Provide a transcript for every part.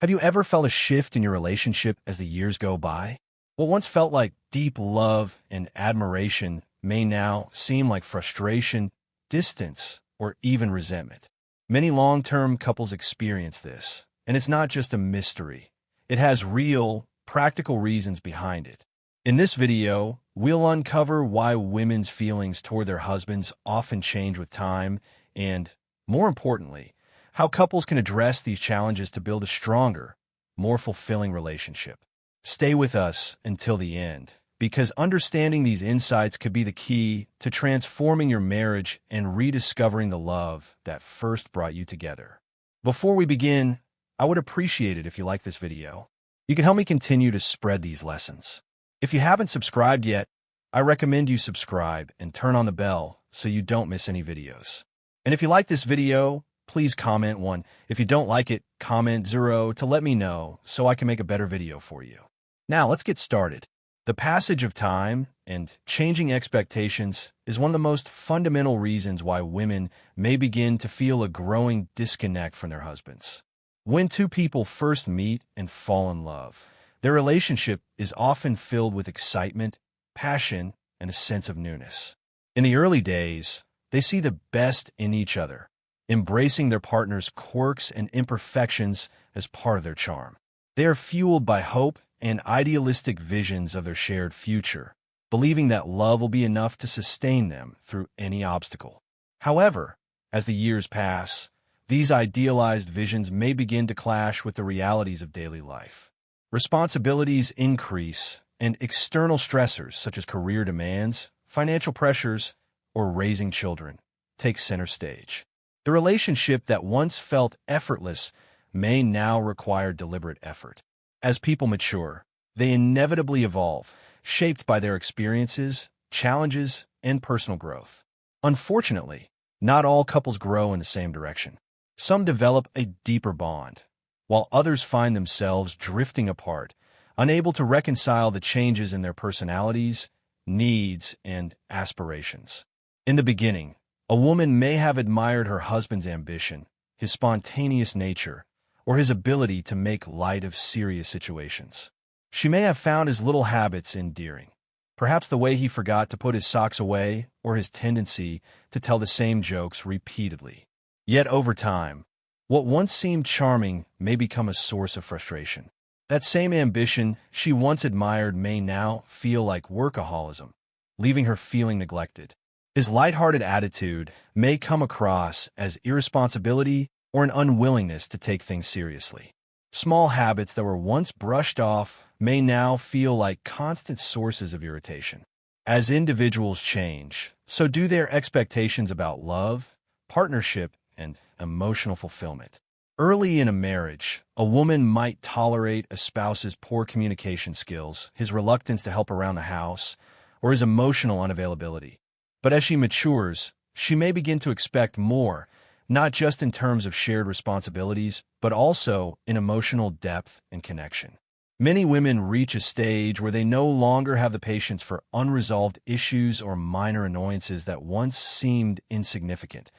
Have you ever felt a shift in your relationship as the years go by? What once felt like deep love and admiration may now seem like frustration, distance, or even resentment. Many long-term couples experience this, and it's not just a mystery. It has real, practical reasons behind it. In this video, we'll uncover why women's feelings toward their husbands often change with time and, more importantly, how couples can address these challenges to build a stronger, more fulfilling relationship. Stay with us until the end, because understanding these insights could be the key to transforming your marriage and rediscovering the love that first brought you together. Before we begin, I would appreciate it if you like this video. You can help me continue to spread these lessons. If you haven't subscribed yet, I recommend you subscribe and turn on the bell so you don't miss any videos. And if you like this video, please comment 1. If you don't like it, comment 0 to let me know so I can make a better video for you. Now, let's get started. The passage of time and changing expectations is one of the most fundamental reasons why women may begin to feel a growing disconnect from their husbands. When two people first meet and fall in love, their relationship is often filled with excitement, passion, and a sense of newness. In the early days, they see the best in each other, embracing their partner's quirks and imperfections as part of their charm. They are fueled by hope and idealistic visions of their shared future, believing that love will be enough to sustain them through any obstacle. However, as the years pass, these idealized visions may begin to clash with the realities of daily life. Responsibilities increase, and external stressors such as career demands, financial pressures, or raising children take center stage. The relationship that once felt effortless may now require deliberate effort. As people mature, they inevitably evolve, shaped by their experiences, challenges, and personal growth. Unfortunately, not all couples grow in the same direction. Some develop a deeper bond, while others find themselves drifting apart, unable to reconcile the changes in their personalities, needs, and aspirations. In the beginning, a woman may have admired her husband's ambition, his spontaneous nature, or his ability to make light of serious situations. She may have found his little habits endearing, perhaps the way he forgot to put his socks away or his tendency to tell the same jokes repeatedly. Yet over time, what once seemed charming may become a source of frustration. That same ambition she once admired may now feel like workaholism, leaving her feeling neglected. His lighthearted attitude may come across as irresponsibility or an unwillingness to take things seriously. Small habits that were once brushed off may now feel like constant sources of irritation. As individuals change, so do their expectations about love, partnership, and emotional fulfillment. Early in a marriage, a woman might tolerate a spouse's poor communication skills, his reluctance to help around the house, or his emotional unavailability. But as she matures, she may begin to expect more, not just in terms of shared responsibilities, but also in emotional depth and connection. Many women reach a stage where they no longer have the patience for unresolved issues or minor annoyances that once seemed insignificant.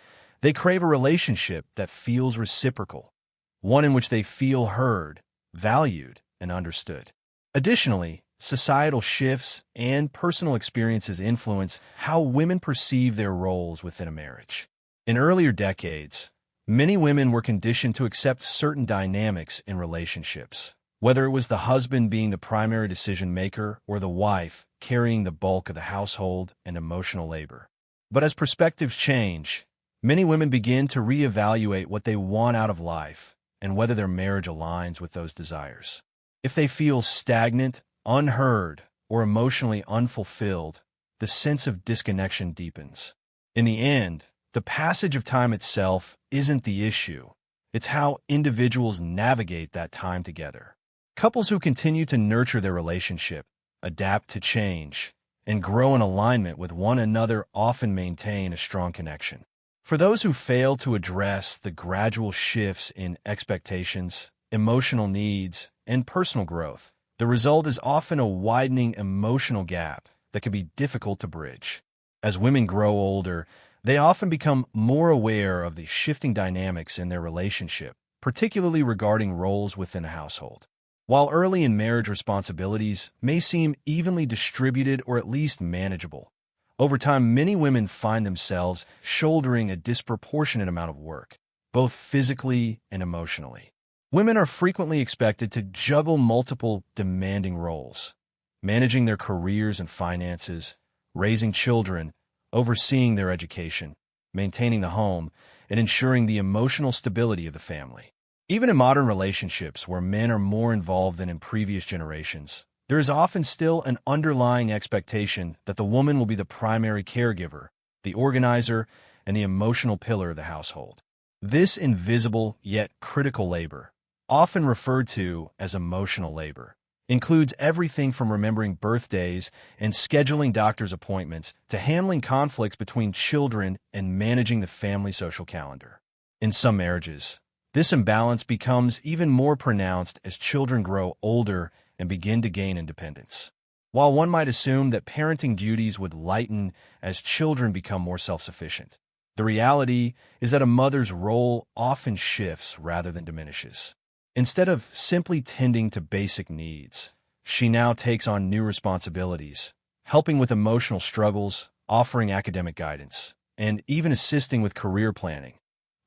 They crave a relationship that feels reciprocal, one in which they feel heard, valued, and understood. Additionally, societal shifts and personal experiences influence how women perceive their roles within a marriage. In earlier decades, many women were conditioned to accept certain dynamics in relationships, whether it was the husband being the primary decision maker or the wife carrying the bulk of the household and emotional labor. But as perspectives change, many women begin to reevaluate what they want out of life and whether their marriage aligns with those desires. If they feel stagnant, unheard, or emotionally unfulfilled, the sense of disconnection deepens. In the end, the passage of time itself isn't the issue. It's how individuals navigate that time together. Couples who continue to nurture their relationship, adapt to change, and grow in alignment with one another often maintain a strong connection. For those who fail to address the gradual shifts in expectations, emotional needs, and personal growth, the result is often a widening emotional gap that can be difficult to bridge. As women grow older, they often become more aware of the shifting dynamics in their relationship, particularly regarding roles within a household. While early in marriage responsibilities may seem evenly distributed or at least manageable, over time many women find themselves shouldering a disproportionate amount of work, both physically and emotionally. Women are frequently expected to juggle multiple demanding roles, managing their careers and finances, raising children, overseeing their education, maintaining the home, and ensuring the emotional stability of the family. Even in modern relationships where men are more involved than in previous generations, there is often still an underlying expectation that the woman will be the primary caregiver, the organizer, and the emotional pillar of the household. This invisible yet critical labor, often referred to as emotional labor, includes everything from remembering birthdays and scheduling doctor's appointments to handling conflicts between children and managing the family social calendar. In some marriages, this imbalance becomes even more pronounced as children grow older and begin to gain independence. While one might assume that parenting duties would lighten as children become more self-sufficient, the reality is that a mother's role often shifts rather than diminishes. Instead of simply tending to basic needs, she now takes on new responsibilities, helping with emotional struggles, offering academic guidance, and even assisting with career planning,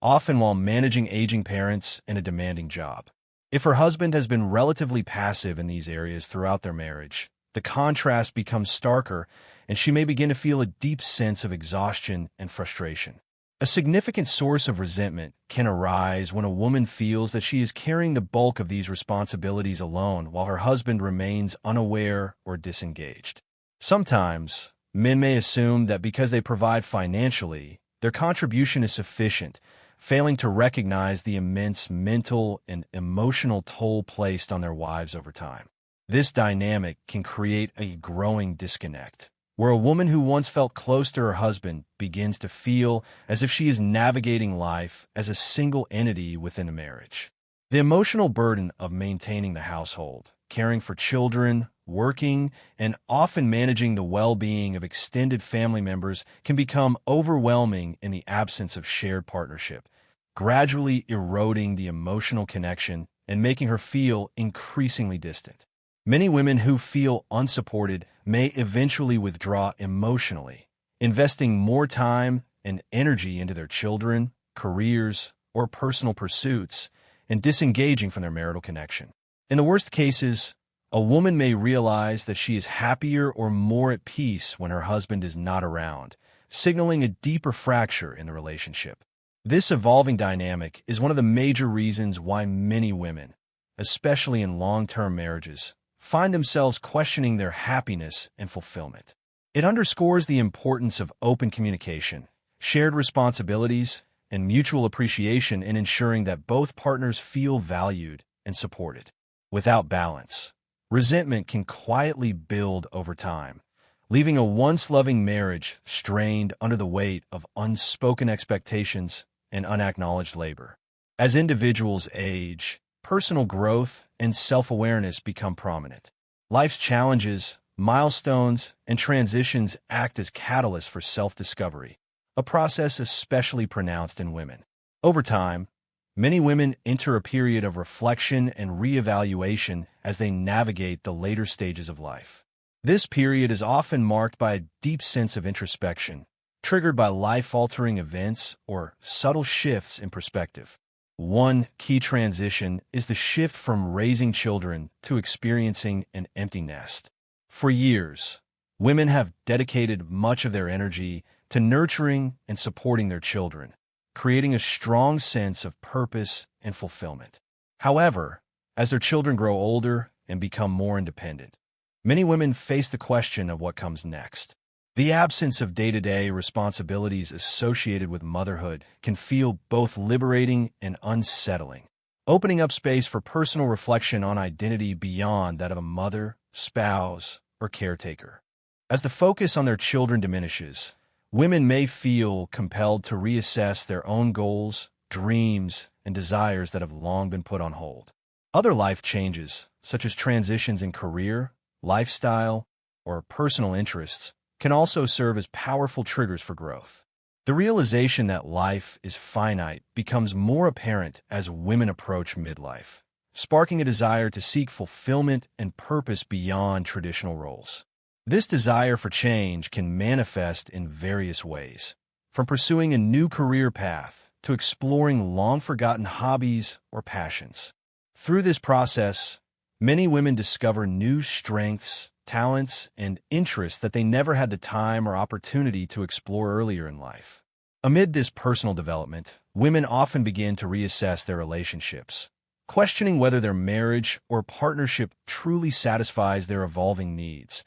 often while managing aging parents and a demanding job. If her husband has been relatively passive in these areas throughout their marriage, the contrast becomes starker, and she may begin to feel a deep sense of exhaustion and frustration. A significant source of resentment can arise when a woman feels that she is carrying the bulk of these responsibilities alone while her husband remains unaware or disengaged. Sometimes, men may assume that because they provide financially, their contribution is sufficient, failing to recognize the immense mental and emotional toll placed on their wives over time. This dynamic can create a growing disconnect, where a woman who once felt close to her husband begins to feel as if she is navigating life as a single entity within a marriage. The emotional burden of maintaining the household, caring for children, working, and often managing the well-being of extended family members can become overwhelming in the absence of shared partnership, gradually eroding the emotional connection and making her feel increasingly distant. Many women who feel unsupported may eventually withdraw emotionally, investing more time and energy into their children, careers, or personal pursuits, and disengaging from their marital connection. In the worst cases, a woman may realize that she is happier or more at peace when her husband is not around, signaling a deeper fracture in the relationship. This evolving dynamic is one of the major reasons why many women, especially in long-term marriages, find themselves questioning their happiness and fulfillment. It underscores the importance of open communication, shared responsibilities, and mutual appreciation in ensuring that both partners feel valued and supported. Without balance, resentment can quietly build over time, leaving a once loving marriage strained under the weight of unspoken expectations and unacknowledged labor. As individuals age, personal growth and self-awareness become prominent. Life's challenges, milestones, and transitions act as catalysts for self-discovery, a process especially pronounced in women. Over time, many women enter a period of reflection and reevaluation as they navigate the later stages of life. This period is often marked by a deep sense of introspection, triggered by life-altering events or subtle shifts in perspective. One key transition is the shift from raising children to experiencing an empty nest. For years, women have dedicated much of their energy to nurturing and supporting their children, creating a strong sense of purpose and fulfillment. However, as their children grow older and become more independent, many women face the question of what comes next. The absence of day-to-day responsibilities associated with motherhood can feel both liberating and unsettling, opening up space for personal reflection on identity beyond that of a mother, spouse, or caretaker. As the focus on their children diminishes, women may feel compelled to reassess their own goals, dreams, and desires that have long been put on hold. Other life changes, such as transitions in career, lifestyle, or personal interests, can also serve as powerful triggers for growth. The realization that life is finite becomes more apparent as women approach midlife, sparking a desire to seek fulfillment and purpose beyond traditional roles. This desire for change can manifest in various ways, from pursuing a new career path to exploring long-forgotten hobbies or passions. Through this process, many women discover new strengths, talents, and interests that they never had the time or opportunity to explore earlier in life. Amid this personal development, women often begin to reassess their relationships, questioning whether their marriage or partnership truly satisfies their evolving needs,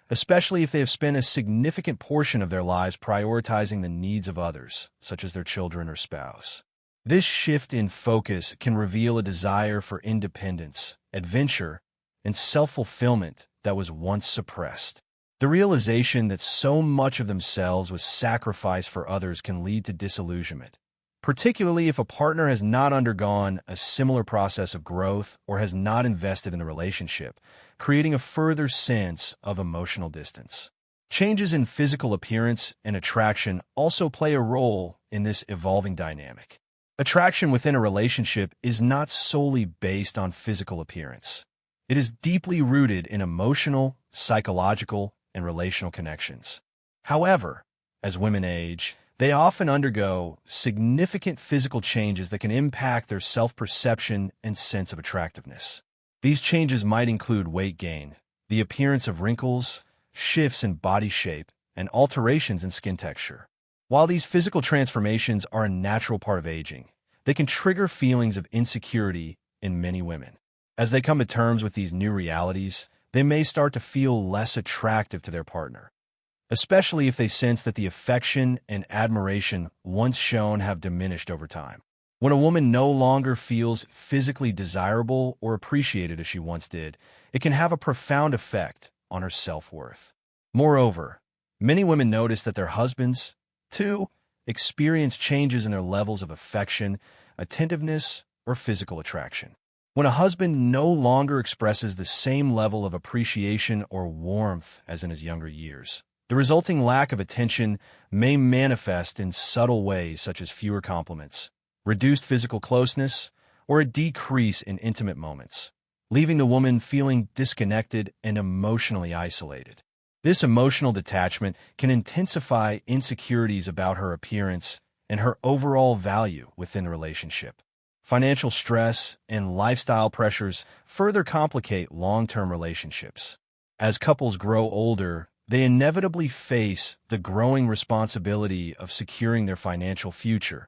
especially if they have spent a significant portion of their lives prioritizing the needs of others, such as their children or spouse. This shift in focus can reveal a desire for independence, adventure, and self-fulfillment that was once suppressed. The realization that so much of themselves was sacrificed for others can lead to disillusionment, particularly if a partner has not undergone a similar process of growth or has not invested in the relationship, creating a further sense of emotional distance. Changes in physical appearance and attraction also play a role in this evolving dynamic. Attraction within a relationship is not solely based on physical appearance. It is deeply rooted in emotional, psychological, and relational connections. However, as women age, they often undergo significant physical changes that can impact their self-perception and sense of attractiveness. These changes might include weight gain, the appearance of wrinkles, shifts in body shape, and alterations in skin texture. While these physical transformations are a natural part of aging, they can trigger feelings of insecurity in many women. As they come to terms with these new realities, they may start to feel less attractive to their partner, especially if they sense that the affection and admiration once shown have diminished over time. When a woman no longer feels physically desirable or appreciated as she once did, it can have a profound effect on her self-worth. Moreover, many women notice that their husbands, too, experience changes in their levels of affection, attentiveness, or physical attraction. When a husband no longer expresses the same level of appreciation or warmth as in his younger years, the resulting lack of attention may manifest in subtle ways such as fewer compliments, reduced physical closeness, or a decrease in intimate moments, leaving the woman feeling disconnected and emotionally isolated. This emotional detachment can intensify insecurities about her appearance and her overall value within the relationship. Financial stress and lifestyle pressures further complicate long-term relationships. As couples grow older, they inevitably face the growing responsibility of securing their financial future,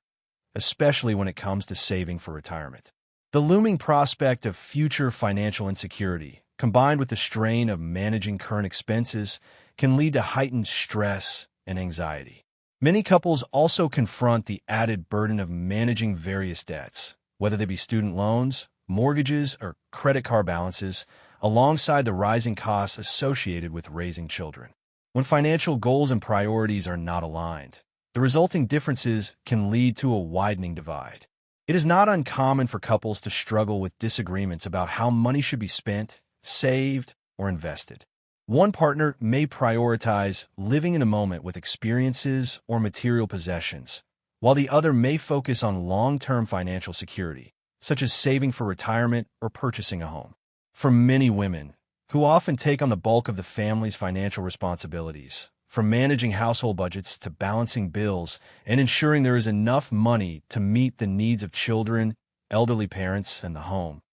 especially when it comes to saving for retirement. The looming prospect of future financial insecurity, combined with the strain of managing current expenses, can lead to heightened stress and anxiety. Many couples also confront the added burden of managing various debts, whether they be student loans, mortgages, or credit card balances, alongside the rising costs associated with raising children. When financial goals and priorities are not aligned, the resulting differences can lead to a widening divide. It is not uncommon for couples to struggle with disagreements about how money should be spent, saved, or invested. One partner may prioritize living in the moment with experiences or material possessions, while the other may focus on long-term financial security, such as saving for retirement or purchasing a home. For many women, who often take on the bulk of the family's financial responsibilities, from managing household budgets to balancing bills and ensuring there is enough money to meet the needs of children, elderly parents, and the home,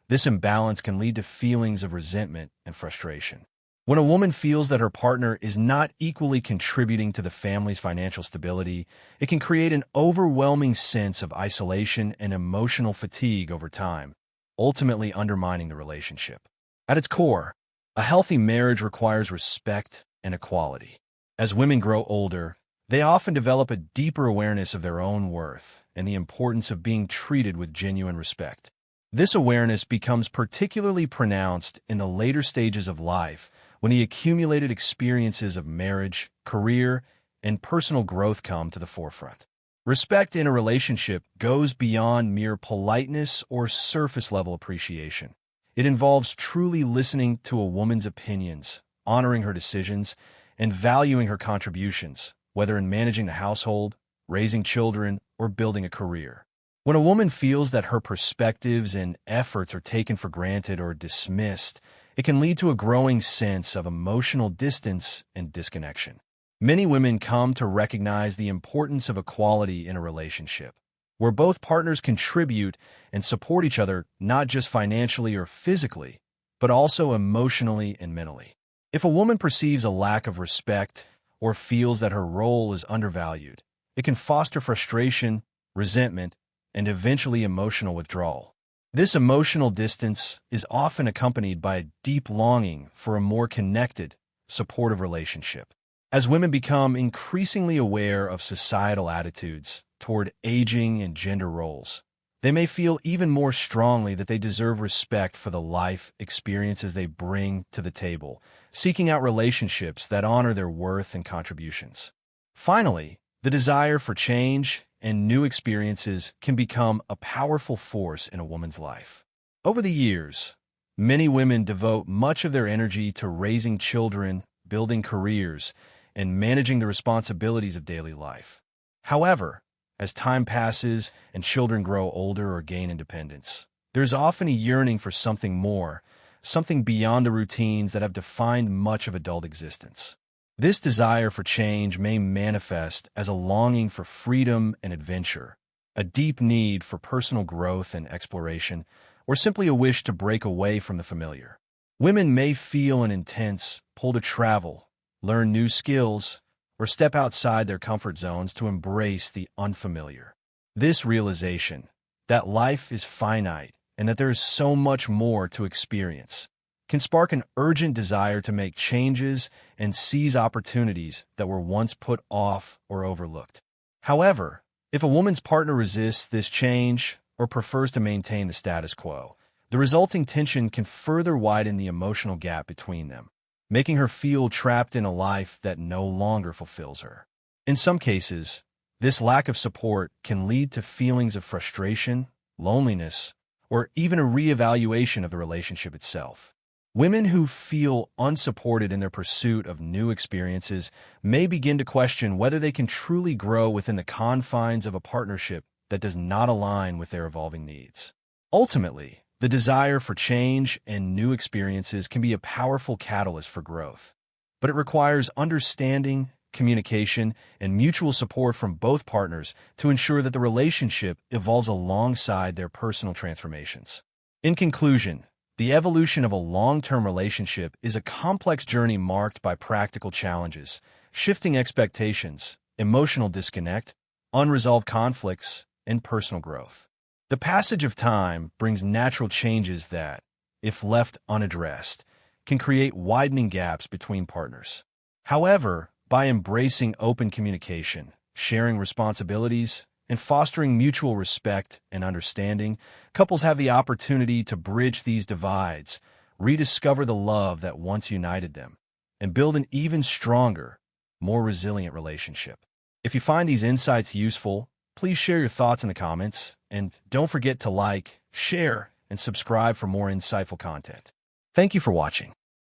this imbalance can lead to feelings of resentment and frustration. When a woman feels that her partner is not equally contributing to the family's financial stability, it can create an overwhelming sense of isolation and emotional fatigue over time, ultimately undermining the relationship. At its core, a healthy marriage requires respect and equality. As women grow older, they often develop a deeper awareness of their own worth and the importance of being treated with genuine respect. This awareness becomes particularly pronounced in the later stages of life, when the accumulated experiences of marriage, career, and personal growth come to the forefront. Respect in a relationship goes beyond mere politeness or surface-level appreciation. It involves truly listening to a woman's opinions, honoring her decisions, and valuing her contributions, whether in managing the household, raising children, or building a career. When a woman feels that her perspectives and efforts are taken for granted or dismissed, it can lead to a growing sense of emotional distance and disconnection. Many women come to recognize the importance of equality in a relationship, where both partners contribute and support each other not just financially or physically, but also emotionally and mentally. If a woman perceives a lack of respect or feels that her role is undervalued, it can foster frustration, resentment, and eventually emotional withdrawal. This emotional distance is often accompanied by a deep longing for a more connected, supportive relationship. As women become increasingly aware of societal attitudes toward aging and gender roles, they may feel even more strongly that they deserve respect for the life experiences they bring to the table, seeking out relationships that honor their worth and contributions. Finally, the desire for change and new experiences can become a powerful force in a woman's life. Over the years, many women devote much of their energy to raising children, building careers, and managing the responsibilities of daily life. However, as time passes and children grow older or gain independence, there's often a yearning for something more, something beyond the routines that have defined much of adult existence. This desire for change may manifest as a longing for freedom and adventure, a deep need for personal growth and exploration, or simply a wish to break away from the familiar. Women may feel an intense pull to travel, learn new skills, or step outside their comfort zones to embrace the unfamiliar. This realization, that life is finite and that there is so much more to experience, can spark an urgent desire to make changes and seize opportunities that were once put off or overlooked. However, if a woman's partner resists this change or prefers to maintain the status quo, the resulting tension can further widen the emotional gap between them, making her feel trapped in a life that no longer fulfills her. In some cases, this lack of support can lead to feelings of frustration, loneliness, or even a reevaluation of the relationship itself. Women who feel unsupported in their pursuit of new experiences may begin to question whether they can truly grow within the confines of a partnership that does not align with their evolving needs. Ultimately, the desire for change and new experiences can be a powerful catalyst for growth, but it requires understanding, communication, and mutual support from both partners to ensure that the relationship evolves alongside their personal transformations. In conclusion, the evolution of a long-term relationship is a complex journey marked by practical challenges, shifting expectations, emotional disconnect, unresolved conflicts, and personal growth. The passage of time brings natural changes that, if left unaddressed, can create widening gaps between partners. However, by embracing open communication, sharing responsibilities, and fostering mutual respect and understanding, couples have the opportunity to bridge these divides, rediscover the love that once united them, and build an even stronger, more resilient relationship. If you find these insights useful, please share your thoughts in the comments, and don't forget to like, share, and subscribe for more insightful content. Thank you for watching.